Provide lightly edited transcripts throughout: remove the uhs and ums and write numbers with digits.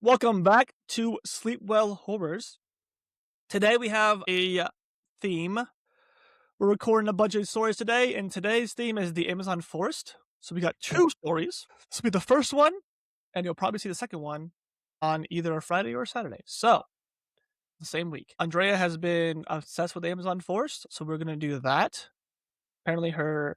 Welcome back to Sleep Well Horrors. Today we have a theme. We're recording a bunch of stories today, and today's theme is the Amazon forest. So we got two stories. This will be the first one, and you'll probably see the second one on either a Friday or a Saturday. So, the same week. Andrea has been obsessed with the Amazon forest, so we're going to do that. Apparently her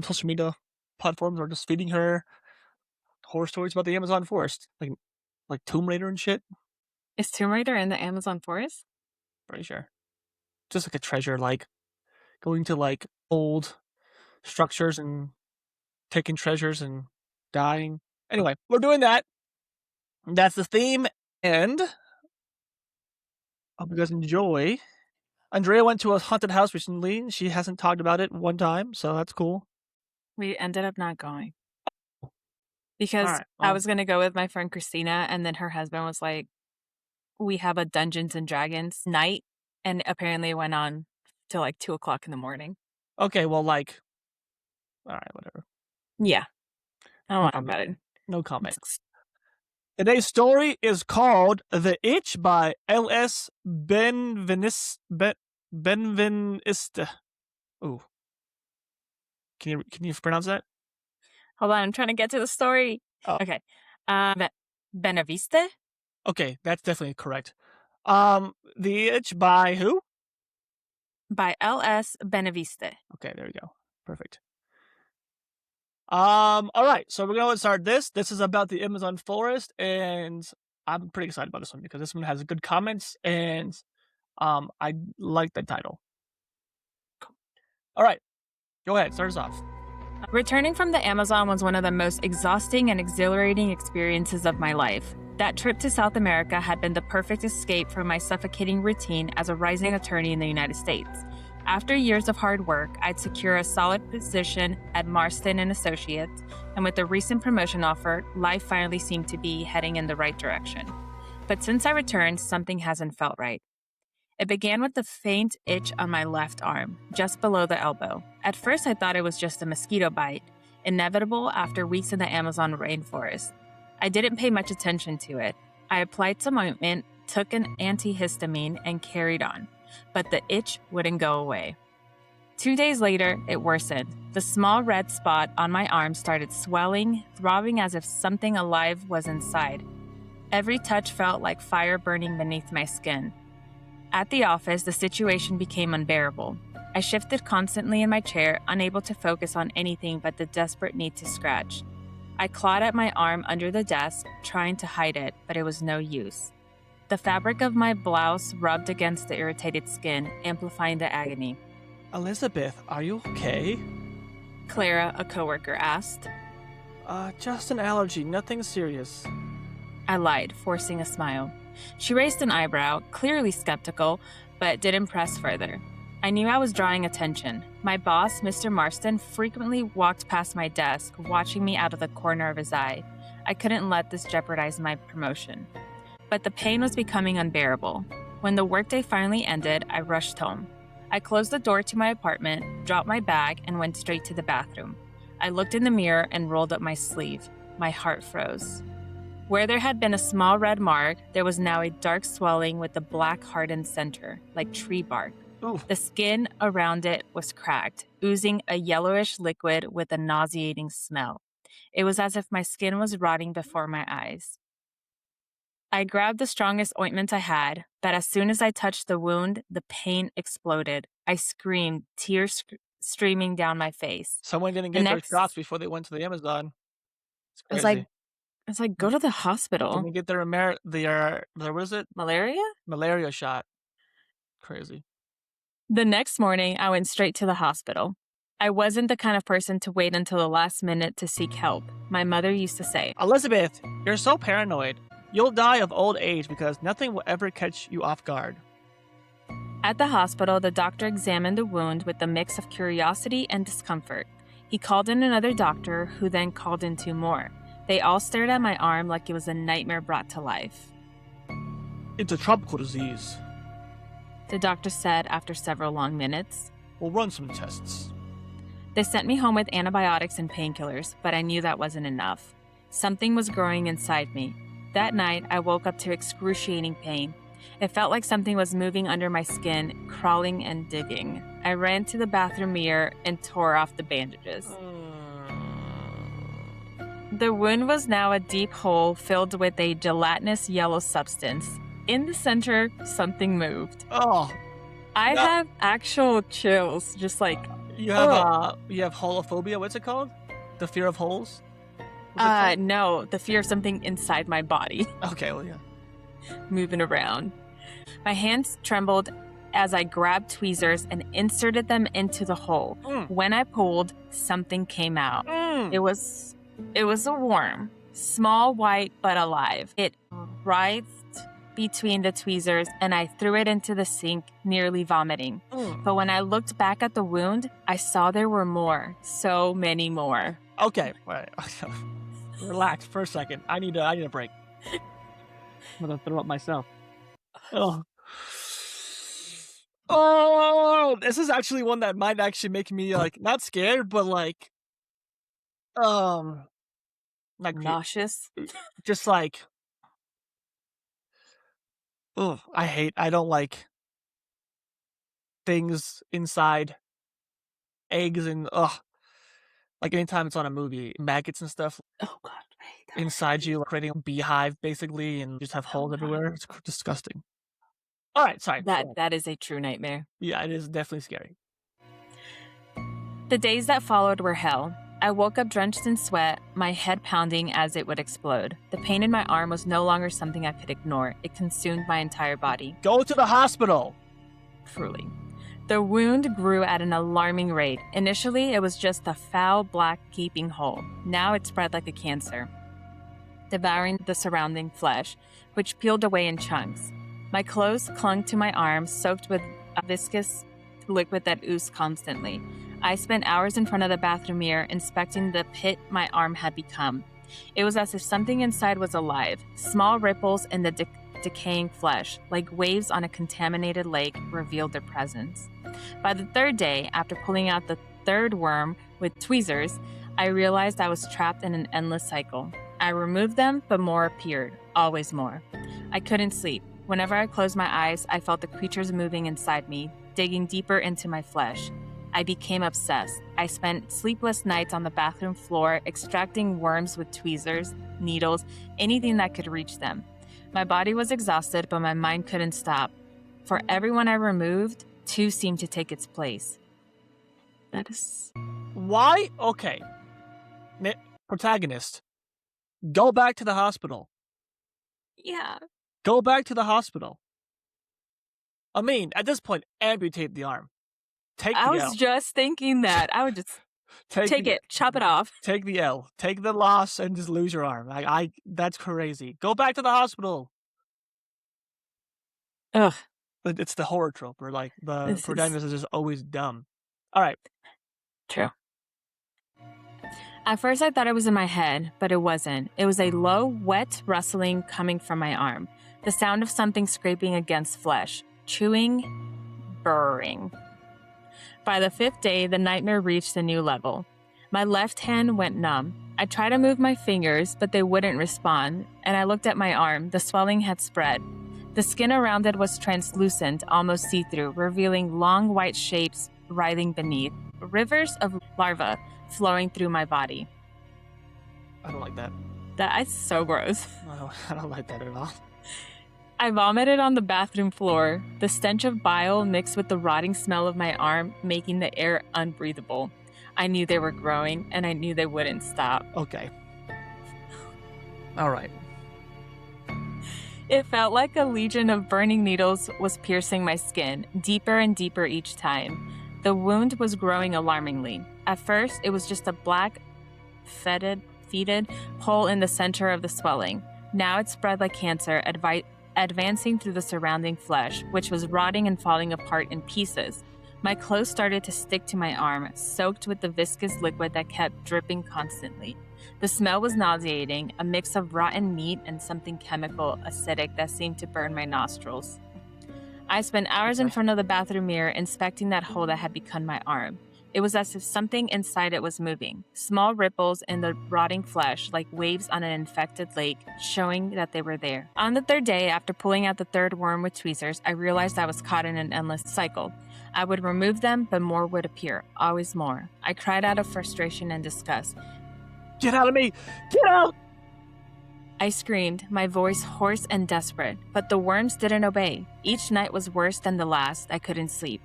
social media platforms are just feeding her horror stories about the Amazon forest. Like Tomb Raider and shit. Is Tomb Raider in the Amazon forest? Pretty sure. Just like a treasure, like going to like old structures and taking treasures and dying. Anyway, we're doing that. That's the theme, and hope you guys enjoy. Andrea went to a haunted house recently. She hasn't talked about it one time, so that's cool. We ended up not going because Alright, I was going to go with my friend Christina, and then her husband was like, we have a Dungeons and Dragons night, and apparently it went on till like 2 o'clock in the morning. Okay, well, like, alright, whatever. Yeah. I don't want to talk about it. No comment. Today's story is called The Itch by L.S Beneveniste. Ooh. Can you pronounce that? Hold on, I'm trying to get to the story. Oh. Okay. Beneveniste? Okay, that's definitely correct. The Itch by who? By L.S Beneveniste. Okay, there we go. Perfect. Alright, so we're gonna start this. This is about the Amazon forest, and I'm pretty excited about this one because this one has good comments, and I like the title. Alright, go ahead, start us off. Returning from the Amazon was one of the most exhausting and exhilarating experiences of my life. That trip to South America had been the perfect escape from my suffocating routine as a rising attorney in the United States. After years of hard work, I'd secure a solid position at Marston and Associates, and with the recent promotion offer, life finally seemed to be heading in the right direction. But since I returned, something hasn't felt right. It began with a faint itch on my left arm, just below the elbow. At first, I thought it was just a mosquito bite, inevitable after weeks in the Amazon rainforest. I didn't pay much attention to it. I applied some ointment, took an antihistamine, and carried on. But the itch wouldn't go away. 2 days later, it worsened. The small red spot on my arm started swelling, throbbing as if something alive was inside. Every touch felt like fire burning beneath my skin. At the office, the situation became unbearable. I shifted constantly in my chair, unable to focus on anything but the desperate need to scratch. I clawed at my arm under the desk, trying to hide it, but it was no use. The fabric of my blouse rubbed against the irritated skin, amplifying the agony. Elizabeth, are you okay? Clara, a coworker, asked. Just an allergy, nothing serious. I lied, forcing a smile. She raised an eyebrow, clearly skeptical, but didn't press further. I knew I was drawing attention. My boss, Mr. Marston, frequently walked past my desk, watching me out of the corner of his eye. I couldn't let this jeopardize my promotion. But the pain was becoming unbearable. When the workday finally ended, I rushed home. I closed the door to my apartment, dropped my bag, and went straight to the bathroom. I looked in the mirror and rolled up my sleeve. My heart froze. Where there had been a small red mark, there was now a dark swelling with a black hardened center, like tree bark. Ooh. The skin around it was cracked, oozing a yellowish liquid with a nauseating smell. It was as if my skin was rotting before my eyes. I grabbed the strongest ointment I had, but as soon as I touched the wound, the pain exploded. I screamed, tears streaming down my face. Someone didn't get their shots before they went to the Amazon. It's crazy. It's like, go to the hospital. Didn't get their what is it? Malaria? Malaria shot. Crazy. The next morning, I went straight to the hospital. I wasn't the kind of person to wait until the last minute to seek help. My mother used to say, Elizabeth, you're so paranoid. You'll die of old age because nothing will ever catch you off guard. At the hospital, the doctor examined the wound with a mix of curiosity and discomfort. He called in another doctor, who then called in 2 more. They all stared at my arm like it was a nightmare brought to life. It's a tropical disease. The doctor said after several long minutes. We'll run some tests. They sent me home with antibiotics and painkillers, but I knew that wasn't enough. Something was growing inside me. That night, I woke up to excruciating pain. It felt like something was moving under my skin, crawling and digging. I ran to the bathroom mirror and tore off the bandages. The wound was now a deep hole filled with a gelatinous yellow substance. In the center, something moved. Oh, I have actual chills, just like... you have holophobia. What's it called? The fear of holes? No, the fear of something inside my body. Okay, well, yeah. Moving around. My hands trembled as I grabbed tweezers and inserted them into the hole. When I pulled, something came out. It was a worm, small, white, but alive. It writhed between the tweezers and I threw it into the sink, nearly vomiting. But when I looked back at the wound, I saw there were more, so many more. Okay, wait. Relax for a second. I need a break. I'm gonna throw up myself. Oh, this is actually one that might actually make me like not scared, but like Nauseous. Just like, I don't like things inside eggs and like anytime it's on a movie, maggots and stuff. Oh God, I hate that inside you, creating a beehive basically, and just have holes everywhere. It's disgusting. All right, sorry. That is a true nightmare. Yeah, it is definitely scary. The days that followed were hell. I woke up drenched in sweat, my head pounding as it would explode. The pain in my arm was no longer something I could ignore. It consumed my entire body. Go to the hospital! Truly. The wound grew at an alarming rate. Initially, it was just a foul, black, gaping hole. Now it spread like a cancer, devouring the surrounding flesh, which peeled away in chunks. My clothes clung to my arms, soaked with a viscous liquid that oozed constantly. I spent hours in front of the bathroom mirror inspecting the pit my arm had become. It was as if something inside was alive. Small ripples in the decaying flesh, like waves on a contaminated lake, revealed their presence. By the third day, after pulling out the third worm with tweezers, I realized I was trapped in an endless cycle. I removed them, but more appeared, always more. I couldn't sleep. Whenever I closed my eyes, I felt the creatures moving inside me, digging deeper into my flesh. I became obsessed. I spent sleepless nights on the bathroom floor, extracting worms with tweezers, needles, anything that could reach them. My body was exhausted, but my mind couldn't stop. For everyone I removed, two seemed to take its place. That is... Why? Okay. Protagonist. Go back to the hospital. Yeah. Go back to the hospital. I mean, at this point, amputate the arm. I was just thinking that. I would just take it, chop it off. Take the L. Take the loss and just lose your arm. That's crazy. Go back to the hospital. Ugh. It's the horror trope where like the protagonist is just always dumb. All right. True. At first I thought it was in my head, but it wasn't. It was a low, wet rustling coming from my arm. The sound of something scraping against flesh. Chewing, burring. By the fifth day, the nightmare reached a new level. My left hand went numb. I tried to move my fingers, but they wouldn't respond, and I looked at my arm. The swelling had spread. The skin around it was translucent, almost see-through, revealing long white shapes writhing beneath. Rivers of larvae flowing through my body. I don't like that. That is so gross. I don't like that at all. I vomited on the bathroom floor, the stench of bile mixed with the rotting smell of my arm, making the air unbreathable. I knew they were growing, and I knew they wouldn't stop. Okay. All right. It felt like a legion of burning needles was piercing my skin, deeper and deeper each time. The wound was growing alarmingly. At first, it was just a black, fetid hole in the center of the swelling. Now it spread like cancer, advancing through the surrounding flesh, which was rotting and falling apart in pieces. My clothes started to stick to my arm, soaked with the viscous liquid that kept dripping constantly. The smell was nauseating, a mix of rotten meat and something chemical, acidic, that seemed to burn my nostrils. I spent hours in front of the bathroom mirror inspecting that hole that had become my arm. It was as if something inside it was moving. Small ripples in the rotting flesh, like waves on an infected lake, showing that they were there. On the third day, after pulling out the third worm with tweezers, I realized I was caught in an endless cycle. I would remove them, but more would appear, always more. I cried out of frustration and disgust. Get out of me! Get out! I screamed, my voice hoarse and desperate, but the worms didn't obey. Each night was worse than the last. I couldn't sleep.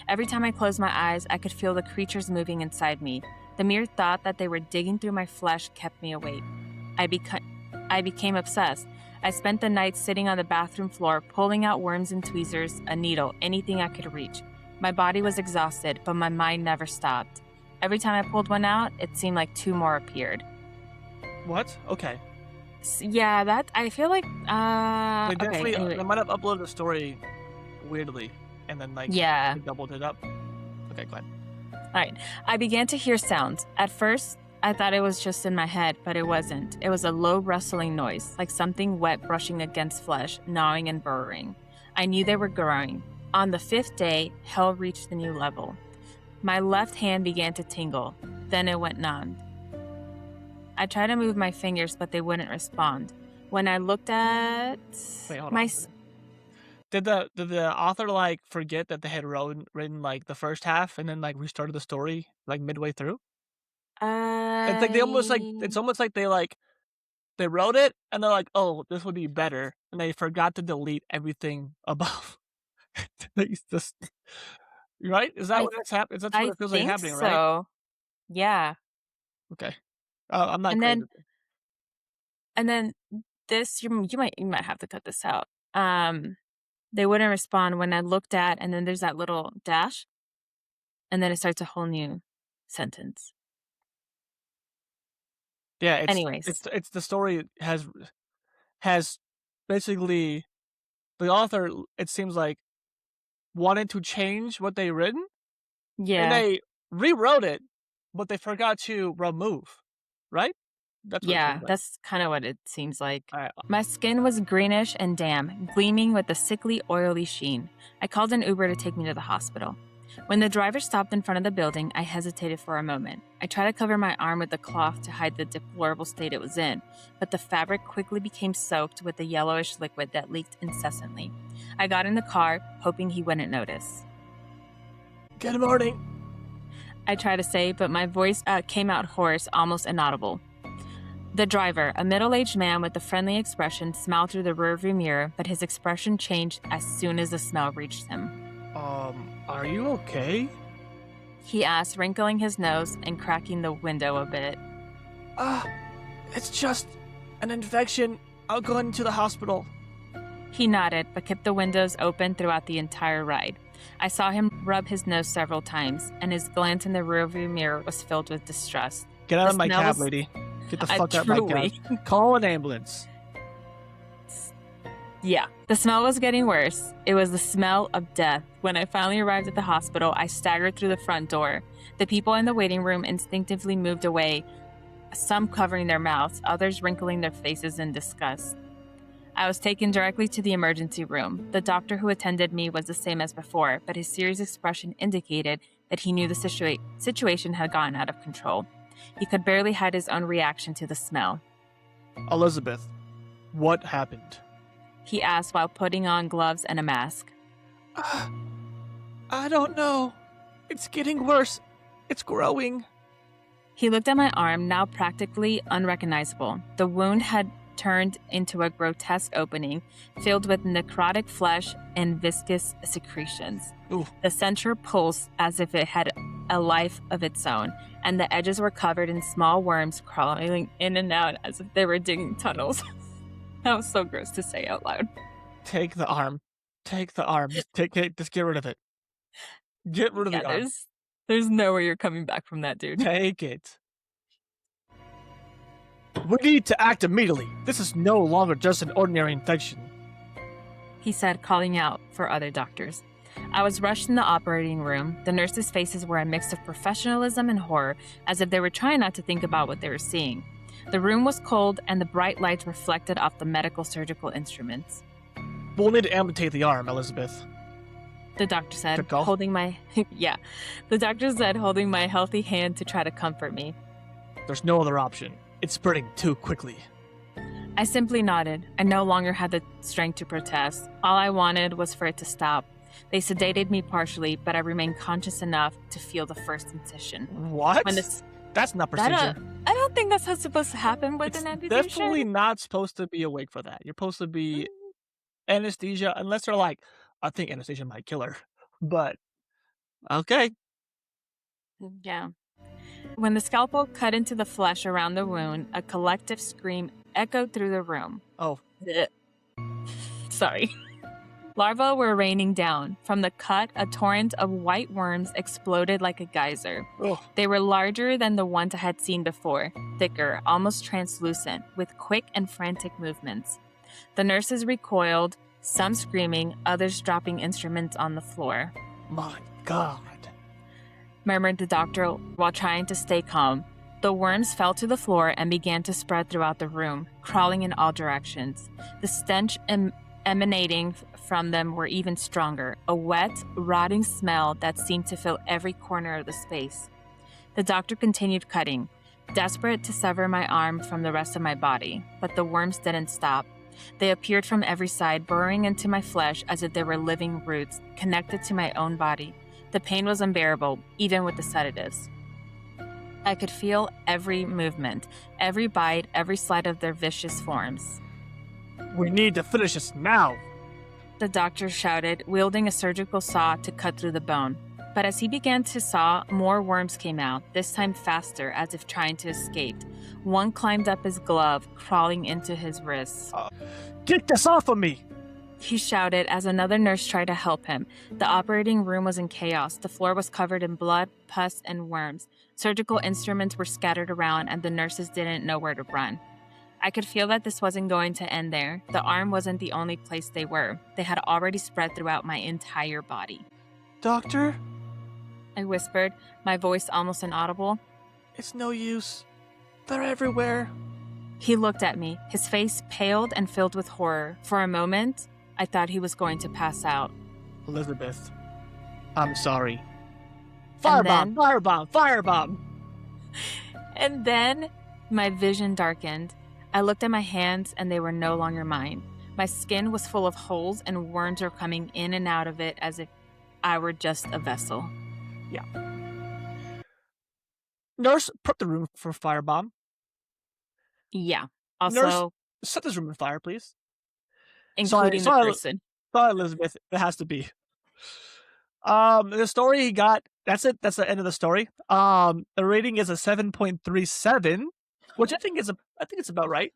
Every time I closed my eyes, I could feel the creatures moving inside me. The mere thought that they were digging through my flesh kept me awake. I became obsessed. I spent the night sitting on the bathroom floor, pulling out worms and tweezers, a needle, anything I could reach. My body was exhausted, but my mind never stopped. Every time I pulled one out, it seemed like 2 more appeared. What? Okay. Yeah, that, I feel like, They definitely, anyway. they might have uploaded the story weirdly, and then, like, Yeah. they doubled it up. Okay, go ahead. All right. I began to hear sounds. At first, I thought it was just in my head, but it wasn't. It was a low rustling noise, like something wet brushing against flesh, gnawing and burrowing. I knew they were growing. On the 5th day, hell reached a new level. My left hand began to tingle. Then it went numb. I tried to move my fingers, but they wouldn't respond. When I looked at Wait, hold my... on. Did the author, like, forget that they had written, like, the first half and then, like, restarted the story, like, midway through? It's like they almost, like, it's almost like they wrote it and they're like, oh, this would be better. And they forgot to delete everything above. It's just, right? Is that what it's happening? That's what it feels like happening, right? So. Yeah. Okay. I'm not And crazy. then this, you might have to cut this out. They wouldn't respond when I looked at, and then there's that little dash, and then it starts a whole new sentence. Yeah. Anyways, it's the story has basically the author. It seems like wanted to change what they written, and yeah, they rewrote it, but they forgot to remove. Right? That's what it yeah, seems like. that's kind of what it seems like. All right. My skin was greenish and damp, gleaming with a sickly, oily sheen. I called an Uber to take me to the hospital. When the driver stopped in front of the building, I hesitated for a moment. I tried to cover my arm with a cloth to hide the deplorable state it was in, but the fabric quickly became soaked with the yellowish liquid that leaked incessantly. I got in the car, hoping he wouldn't notice. Good morning. I tried to say, but my voice came out hoarse, almost inaudible. The driver, a middle-aged man with a friendly expression, smiled through the rearview mirror, but his expression changed as soon as the smell reached him. Are you okay? He asked, wrinkling his nose and cracking the window a bit. It's just an infection. I'll go into the hospital. He nodded, but kept the windows open throughout the entire ride. I saw him rub his nose several times, and his glance in the rearview mirror was filled with distrust. Get out The of my smell cab, was- lady. Get the fuck out of my Truly. cab. Call an ambulance. Yeah, the smell was getting worse. It was the smell of death. When I finally arrived at the hospital, I staggered through the front door. The people in the waiting room instinctively moved away, some covering their mouths, others wrinkling their faces in disgust. I was taken directly to the emergency room. The doctor who attended me was the same as before, but his serious expression indicated that he knew the situation had gotten out of control. He could barely hide his own reaction to the smell. Elizabeth, what happened? He asked while putting on gloves and a mask. I don't know. It's getting worse. It's growing. He looked at my arm, now practically unrecognizable. The wound had turned into a grotesque opening, filled with necrotic flesh and viscous secretions. Ooh. The center pulsed as if it had a life of its own, and the edges were covered in small worms crawling in and out as if they were digging tunnels. That was so gross to say out loud. Take the arm. Take the arm. Take it. Just get rid of it. Get rid of the arm. There's no way you're coming back from that, dude. Take it. We need to act immediately. This is no longer just an ordinary infection. He said, calling out for other doctors. I was rushed in the operating room. The nurses' faces were a mix of professionalism and horror, as if they were trying not to think about what they were seeing. The room was cold, and the bright lights reflected off the medical surgical instruments. We'll need to amputate the arm, Elizabeth. The doctor said, Good call. holding my The doctor said, holding my healthy hand to try to comfort me. There's no other option. It's spreading too quickly. I simply nodded. I no longer had the strength to protest. All I wanted was for it to stop. They sedated me partially, but I remained conscious enough to feel the first incision. What? When this, That's not procedure. I don't think that's what's supposed to happen with It's an amputation. definitely not supposed to be awake for that. You're supposed to be anesthesia, unless they're like, I think anesthesia might kill her. But okay. Yeah. When the scalpel cut into the flesh around the wound, a collective scream echoed through the room. Oh. Sorry. Larvae were raining down. From the cut, a torrent of white worms exploded like a geyser. Ugh. They were larger than the ones I had seen before, thicker, almost translucent, with quick and frantic movements. The nurses recoiled, some screaming, others dropping instruments on the floor. My God. Murmured the doctor while trying to stay calm. The worms fell to the floor and began to spread throughout the room, crawling in all directions. The stench emanating from them were even stronger, a wet, rotting smell that seemed to fill every corner of the space. The doctor continued cutting, desperate to sever my arm from the rest of my body, but the worms didn't stop. They appeared from every side, burrowing into my flesh as if they were living roots, connected to my own body. The pain was unbearable, even with the sedatives. I could feel every movement, every bite, every slide of their vicious forms. We need to finish this now. The doctor shouted, wielding a surgical saw to cut through the bone. But as he began to saw, more worms came out, this time faster, as if trying to escape. One climbed up his glove, crawling into his wrist. Get this off of me! He shouted as another nurse tried to help him. The operating room was in chaos. The floor was covered in blood, pus, and worms. Surgical instruments were scattered around, and the nurses didn't know where to run. I could feel that this wasn't going to end there. The arm wasn't the only place they were. They had already spread throughout my entire body. Doctor? I whispered, my voice almost inaudible. It's no use. They're everywhere. He looked at me, his face paled and filled with horror. For a moment, I thought he was going to pass out. Elizabeth, I'm sorry. Firebomb! Firebomb! Firebomb! And then my vision darkened. I looked at my hands and they were no longer mine. My skin was full of holes and worms were coming in and out of it as if I were just a vessel. Yeah. Nurse, prep the room for firebomb. Yeah. Also, Nurse, set this room on fire, please. including the person. Sorry, Elizabeth. It has to be. The story he got, that's it. That's the end of the story. The rating is a 7.37, which I think it's about right.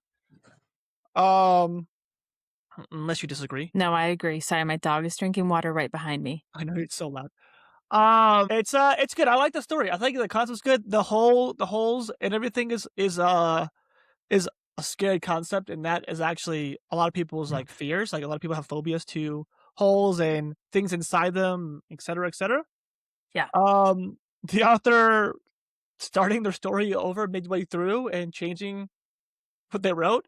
Unless you disagree. No, I agree. Sorry, my dog is drinking water right behind me. I know it's so loud. It's good. I like the story. I think the concept's good. The holes and everything is a scary concept, and that is actually a lot of people's like fears. Like a lot of people have phobias to holes and things inside them, etc., etc. Yeah. The author starting their story over midway through and changing what they wrote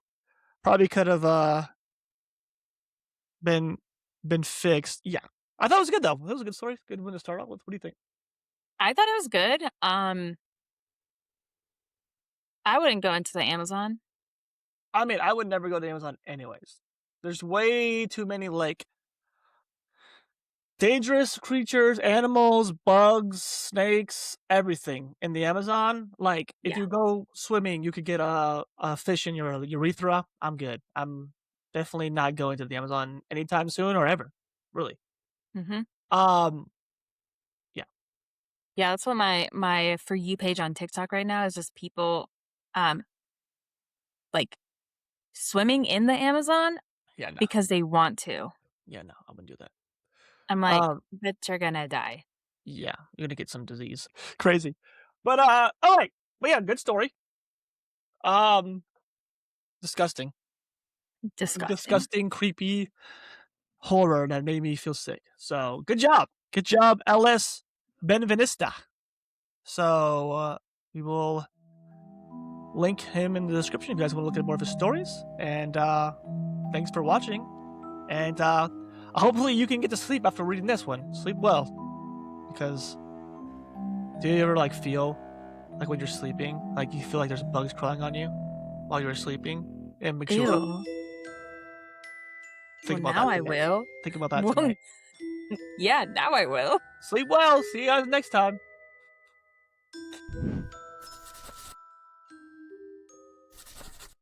probably could have been fixed. Yeah. I thought it was good though. It was a good story. Good one to start off with. What do you think? I thought it was good. I wouldn't go into the Amazon. I mean, I would never go to Amazon anyways. There's way too many like dangerous creatures, animals, bugs, snakes, everything in the Amazon. Like if you go swimming, you could get a fish in your urethra. I'm good. I'm definitely not going to the Amazon anytime soon or ever. Really. Mm-hmm. Yeah. Yeah, that's what my For You page on TikTok right now is just people like swimming in the Amazon because they want to. Yeah, no, I wouldn't do that. I'm like, but you're gonna die. Yeah, you're gonna get some disease. Crazy. But all right. But yeah, good story. Disgusting. Disgusting, creepy horror that made me feel sick. So good job. Good job, L.S Beneveniste. So we will link him in the description if you guys want to look at more of his stories. And thanks for watching. And Hopefully you can get to sleep after reading this one. Sleep well. Because do you ever like feel like when you're sleeping, like you feel like there's bugs crawling on you while you're sleeping? It makes you up. Ew. Think Well, about now that I tonight. will. Think about that Well, tonight. yeah, now I will. Sleep well. See you guys next time.